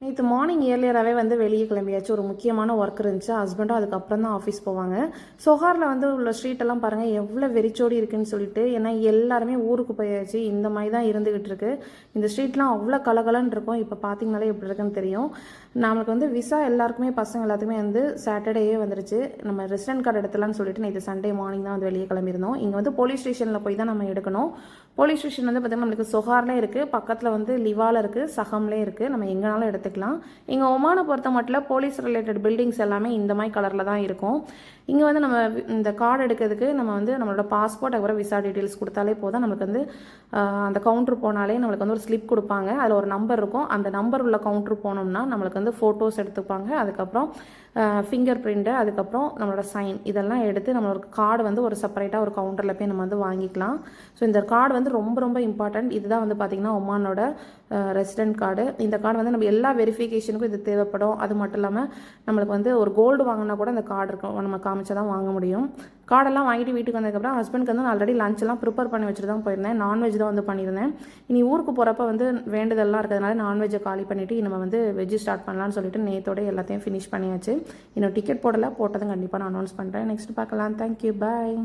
நேற்று மார்னிங் ஏர்லியராகவே வந்து வெளியே கிளம்பியாச்சு. ஒரு முக்கியமான ஒர்க் இருந்துச்சு. ஹஸ்பண்டும் அதுக்கப்புறம் தான் ஆஃபீஸ் போவாங்க. சொஹாரில் வந்து உள்ள ஸ்ட்ரீட்டெல்லாம் பாருங்கள் எவ்வளோ வெறிச்சோடி இருக்குன்னு சொல்லிட்டு. ஏன்னா எல்லாருமே ஊருக்கு போயாச்சு. இந்த மாதிரி தான் இருந்துகிட்டு இருக்கு. இந்த ஸ்ட்ரீட்லாம் அவ்வளோ கலகலன்னு இருக்கும். இப்போ பார்த்தீங்கனாலே எப்படி இருக்குன்னு தெரியும். நம்மளுக்கு வந்து விசா எல்லாருக்குமே பசங்க எல்லாத்துக்குமே வந்து சாட்டர்டேயே வந்துருச்சு. நம்ம ரெசிடென்ட் கார்டு எடுத்துலான்னு சொல்லிட்டு நேற்று சண்டே மார்னிங் தான் வந்து வெளியே கிளம்பியிருந்தோம். இங்கே வந்து போலீஸ் ஸ்டேஷனில் போய் தான் நம்ம எடுக்கணும். போலீஸ் ஸ்டேஷன் வந்து பார்த்திங்கன்னா நம்மளுக்கு சொஹார்லேயே இருக்குது, பக்கத்தில் வந்து லிவாவில் இருக்குது, சகம்லேயே இருக்குது. நம்ம எங்கேனாலும் எடுத்துக்கலாம். இங்கே ஒமானை பொறுத்த மட்டும் போலீஸ் ரிலேட்டட் பில்டிங்ஸ் எல்லாமே இந்த மாதிரி கலரில் தான் இருக்கும். இங்கே வந்து நம்ம இந்த கார்டு எடுக்கிறதுக்கு நம்ம வந்து நம்மளோட பாஸ்போர்ட் அப்புறம் விசா டீட்டெயில்ஸ் கொடுத்தாலே போதும். நம்மளுக்கு வந்து அந்த கவுண்டர் போனாலே நம்மளுக்கு வந்து ஒரு ஸ்லிப் கொடுப்பாங்க. அதில் ஒரு நம்பர் இருக்கும். அந்த நம்பர் உள்ள கவுண்டர் போனோம்னா நம்மளுக்கு வந்து ஃபோட்டோஸ் எடுத்துப்பாங்க. அதுக்கப்புறம் ஃபிங்கர் பிரிண்ட்டு, அதுக்கப்புறம் நம்மளோட சைன் இதெல்லாம் எடுத்து நம்மளோட கார்டு வந்து ஒரு செப்பரேட்டாக ஒரு கவுண்டரில் போய் நம்ம வந்து வாங்கிக்கலாம். ஸோ இந்த கார்டு வந்து ரொம்ப ரொம்ப இம்பார்ட்டன்ட். இதுதான் வந்து பார்த்திங்கன்னா ஒமானோட ரெசிடென்ட் கார்டு. இந்த கார்டு வந்து நம்ம எல்லா வெரிஃபிகேஷனுக்கும் இது தேவைப்படும். அது மட்டும் இல்லாமல் நம்மளுக்கு வந்து ஒரு கோல்டு வாங்கினா கூட இந்த கார்டு இருக்கும், நம்ம காமிச்சா தான் வாங்க முடியும். கார்டெல்லாம் வாங்கிட்டு வீட்டுக்கு வந்ததுக்கப்புறம் ஹஸ்பண்டுக்கு வந்து ஆல்ரெடி லஞ்செல்லாம் ப்ரிப்பேர் பண்ணி வச்சுட்டு தான் போயிருந்தேன். நான்வெஜ் தான் வந்து பண்ணியிருந்தேன். இனி ஊருக்கு போகிறப்ப வந்து வேண்டுதல்லாம் இருக்கிறதுனால நான்வெஜ்ஜை காலி பண்ணிவிட்டு நம்ம வந்து வெஜ்ஜு ஸ்டார்ட் பண்ணலான்னு சொல்லிட்டு நேத்தோட எல்லாத்தையும் ஃபினிஷ் பண்ணியாச்சு. இன்னும் டிக்கெட் போடலை, போட்டதும் கண்டிப்பாக நான் அனௌன்ஸ் பண்ணுறேன். நெக்ஸ்ட் பார்க்கலாம். தேங்க்யூ, பாய்.